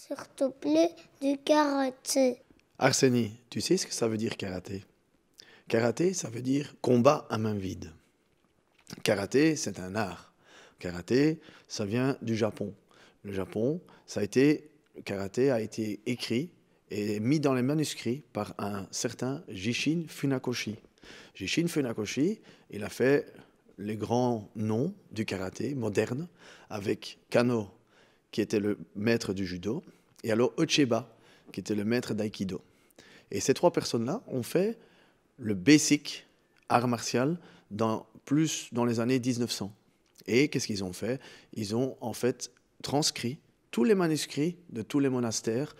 Surtout plus du karaté. Arsenie, tu sais ce que ça veut dire karaté? Karaté, ça veut dire combat à main vide. Karaté, c'est un art. Karaté, ça vient du Japon. Le Japon, karaté a été écrit et mis dans les manuscrits par un certain Jishin Funakoshi. Jishin Funakoshi, il a fait les grands noms du karaté moderne avec Kano, qui était le maître du judo, et alors Ucheba, qui était le maître d'aïkido. Et ces trois personnes-là ont fait le basic art martial plus dans les années 1900. Et qu'est-ce qu'ils ont fait? Ils ont en fait transcrit tous les manuscrits de tous les monastères,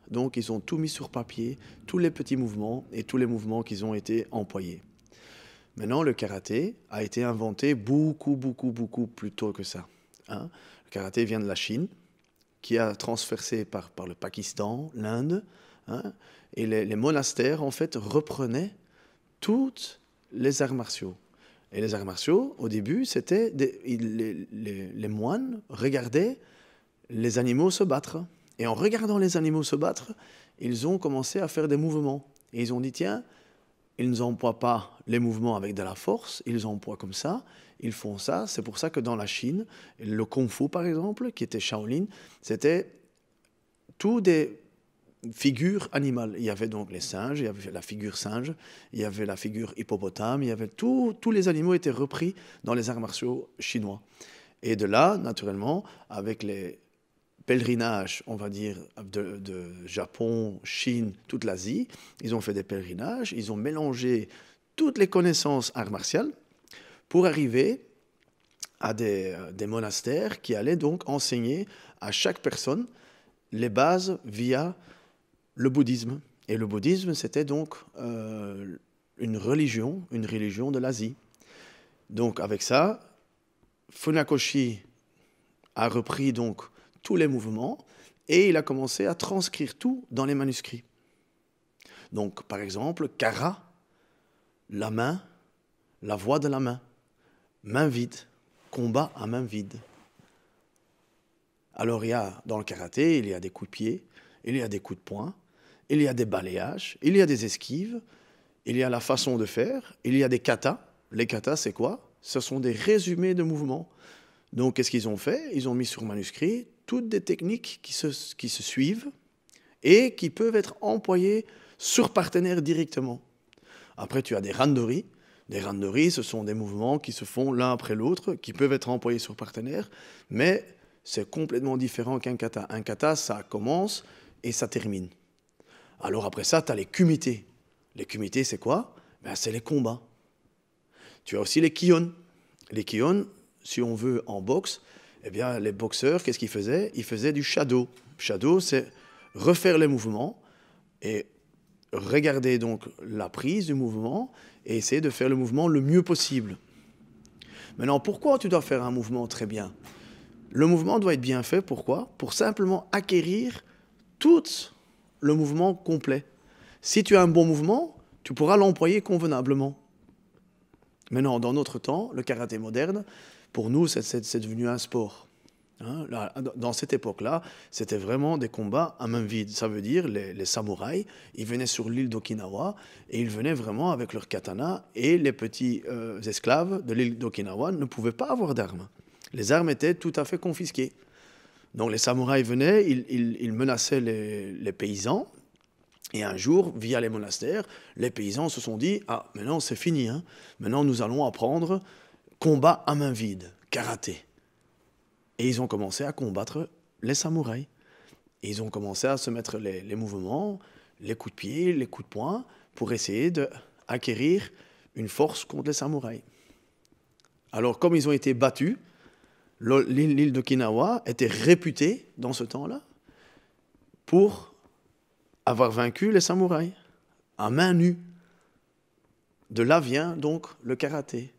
donc ils ont tout mis sur papier, tous les petits mouvements et tous les mouvements qui ont été employés. Maintenant, le karaté a été inventé beaucoup plus tôt que ça. Hein? Le karaté vient de la Chine, qui a transversé par le Pakistan, l'Inde, hein? Et les monastères, en fait, reprenaient toutes les arts martiaux. Et les arts martiaux, au début, c'était les moines regardaient les animaux se battre. Et en regardant les animaux se battre, ils ont commencé à faire des mouvements. Et ils ont dit, tiens, ils n'emploient pas les mouvements avec de la force, ils emploient comme ça, ils font ça. C'est pour ça que dans la Chine, le kung-fu, par exemple, qui était Shaolin, c'était tout des figures animales. Il y avait donc les singes, il y avait la figure singe, il y avait la figure hippopotame, il y avait tous les animaux étaient repris dans les arts martiaux chinois. Et de là, naturellement, avec les pèlerinages, on va dire, de Japon, Chine, toute l'Asie, ils ont fait des pèlerinages, ils ont mélangé toutes les connaissances arts martiales pour arriver à des monastères qui allaient donc enseigner à chaque personne les bases via le bouddhisme. Et le bouddhisme, c'était donc une religion de l'Asie. Donc avec ça, Funakoshi a repris donc tous les mouvements et il a commencé à transcrire tout dans les manuscrits. Donc par exemple, kara, la main, la voix de la main vide, combat à main vide. Alors dans le karaté, il y a des coups de pied, il y a des coups de poing, il y a des balayages, il y a des esquives, il y a la façon de faire, il y a des katas. Les katas, c'est quoi? Ce sont des résumés de mouvements. Donc, qu'est-ce qu'ils ont fait? Ils ont mis sur manuscrit toutes des techniques qui se suivent et qui peuvent être employées sur partenaire directement. Après, tu as des randori. Des randori, ce sont des mouvements qui se font l'un après l'autre, qui peuvent être employés sur partenaire, mais c'est complètement différent qu'un kata. Un kata, ça commence et ça termine. Alors après ça, tu as les kumités. Les kumités, c'est quoi? C'est les combats. Tu as aussi les kion. Les kion, si on veut en boxe, eh bien, les boxeurs, qu'est-ce qu'ils faisaient? Ils faisaient du shadow. Shadow, c'est refaire les mouvements et regarder donc la prise du mouvement et essayer de faire le mouvement le mieux possible. Maintenant, pourquoi tu dois faire un mouvement très bien? Le mouvement doit être bien fait, pourquoi? Pour simplement acquérir tout le mouvement complet. Si tu as un bon mouvement, tu pourras l'employer convenablement. Maintenant, dans notre temps, le karaté moderne, pour nous, c'est devenu un sport. Hein, là, dans cette époque-là, c'était vraiment des combats à main vide. Ça veut dire les samouraïs, ils venaient sur l'île d'Okinawa et ils venaient vraiment avec leur katana et les petits esclaves de l'île d'Okinawa ne pouvaient pas avoir d'armes. Les armes étaient tout à fait confisquées. Donc les samouraïs venaient, ils menaçaient les paysans. Et un jour, via les monastères, les paysans se sont dit « Ah, maintenant c'est fini, hein. Maintenant nous allons apprendre combat à main vide, karaté ». Et ils ont commencé à combattre les samouraïs. Et ils ont commencé à se mettre les mouvements, les coups de pied, les coups de poing, pour essayer d'acquérir une force contre les samouraïs. Alors comme ils ont été battus, l'île d'Okinawa était réputée dans ce temps-là pour avoir vaincu les samouraïs à main nue. De là vient donc le karaté.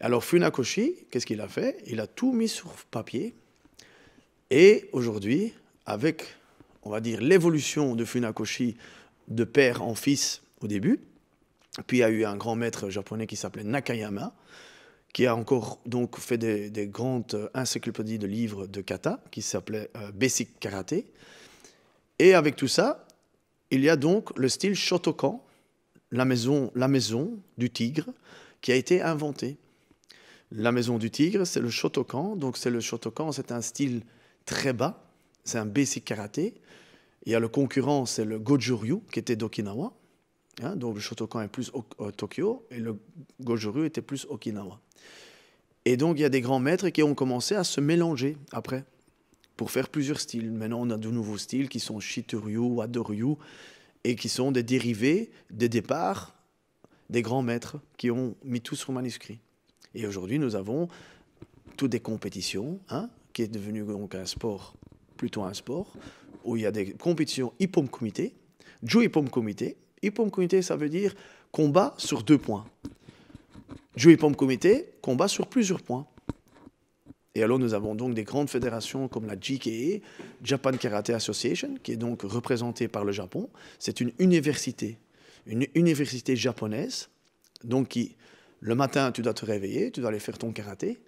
Alors Funakoshi, qu'est-ce qu'il a fait? Il a tout mis sur papier. Et aujourd'hui, avec, on va dire, l'évolution de Funakoshi de père en fils au début, puis il y a eu un grand maître japonais qui s'appelait Nakayama, qui a encore donc fait des grandes encyclopédies de livres de kata, qui s'appelait Basic Karaté. Et avec tout ça, il y a donc le style Shotokan, la maison du tigre, qui a été inventée. La maison du tigre, c'est le Shotokan. Donc le Shotokan, c'est un style très bas, c'est un Basic Karaté. Il y a le concurrent, c'est le Goju-Ryu, qui était d'Okinawa. Hein, donc le Shotokan est plus Tokyo, et le Goju-Ryu était plus Okinawa. Et donc il y a des grands maîtres qui ont commencé à se mélanger après, pour faire plusieurs styles. Maintenant, on a de nouveaux styles qui sont Shitoryu, Wado-Ryu, et qui sont des dérivés des départs des grands maîtres qui ont mis tout sur manuscrit. Et aujourd'hui, nous avons toutes des compétitions, hein, qui est devenu donc un sport, plutôt un sport, où il y a des compétitions Ippon Kumite, Ju Ippon Kumite. Ippon Kumite, ça veut dire combat sur 2 points. Ju Ippon Kumite, combat sur plusieurs points. Et alors, nous avons donc des grandes fédérations comme la JKA, Japan Karate Association, qui est donc représentée par le Japon. C'est une université japonaise. Donc, le matin, tu dois te réveiller, tu dois aller faire ton karaté.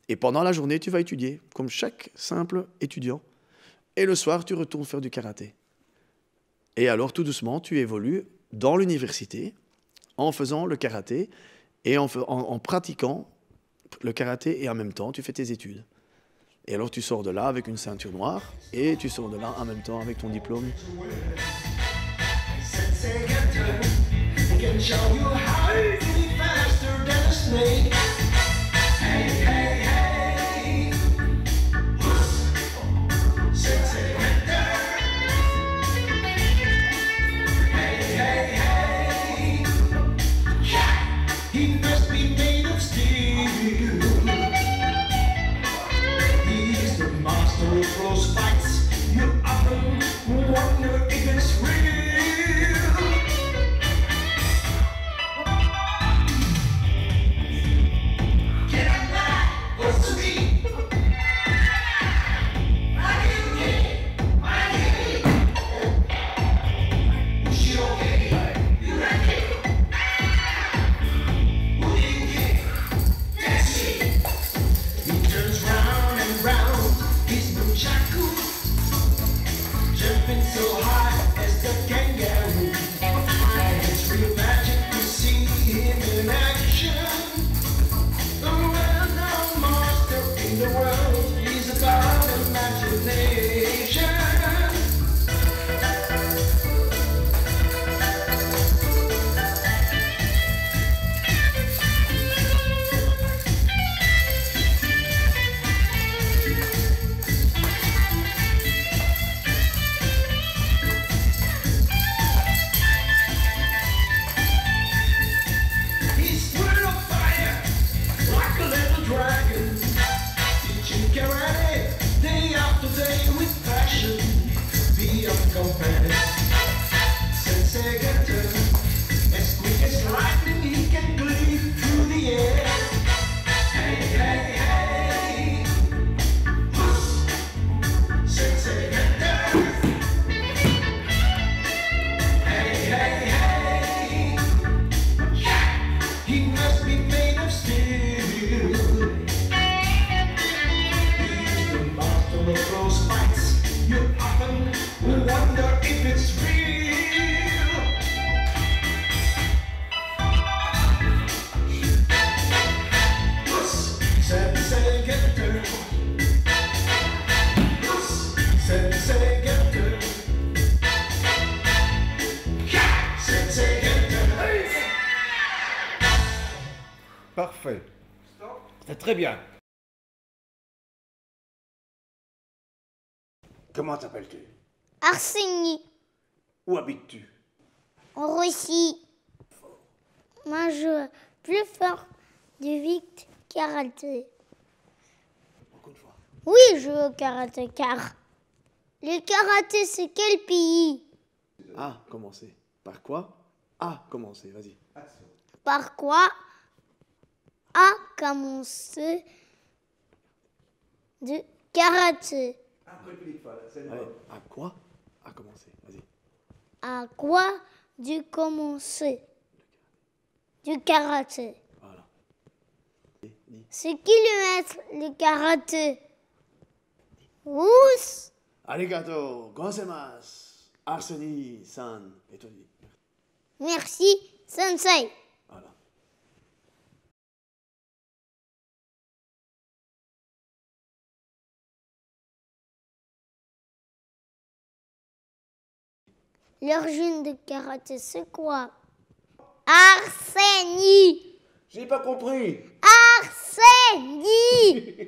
Et pendant la journée, tu vas étudier, comme chaque simple étudiant. Et le soir, tu retournes faire du karaté. Et alors, tout doucement, tu évolues dans l'université en faisant le karaté et en pratiquant le karaté, et en même temps, tu fais tes études. Et alors, tu sors de là avec une ceinture noire, et tu sors de là en même temps avec ton diplôme. Parfait. C'est très bien. Comment t'appelles-tu? Arsenie, Où habites-tu? en Russie. Moi, je plus fort du vite karaté. Encore une fois. Oui, je veux au karaté, car le karaté, c'est quel pays? Ah, commencer. Par quoi? Ah, commencer, vas-y. Par quoi a commencé du karaté? Allez, à quoi? À commencer, vas-y. À quoi du commencer du karaté? Voilà. C'est qui le maître du karaté? Ous. Arigato, gozaimasu, Arseni-san. Et toi, dis. Merci, sensei. Voilà. L'origine de karaté, c'est quoi? Arseni. J'ai pas compris. Arseni.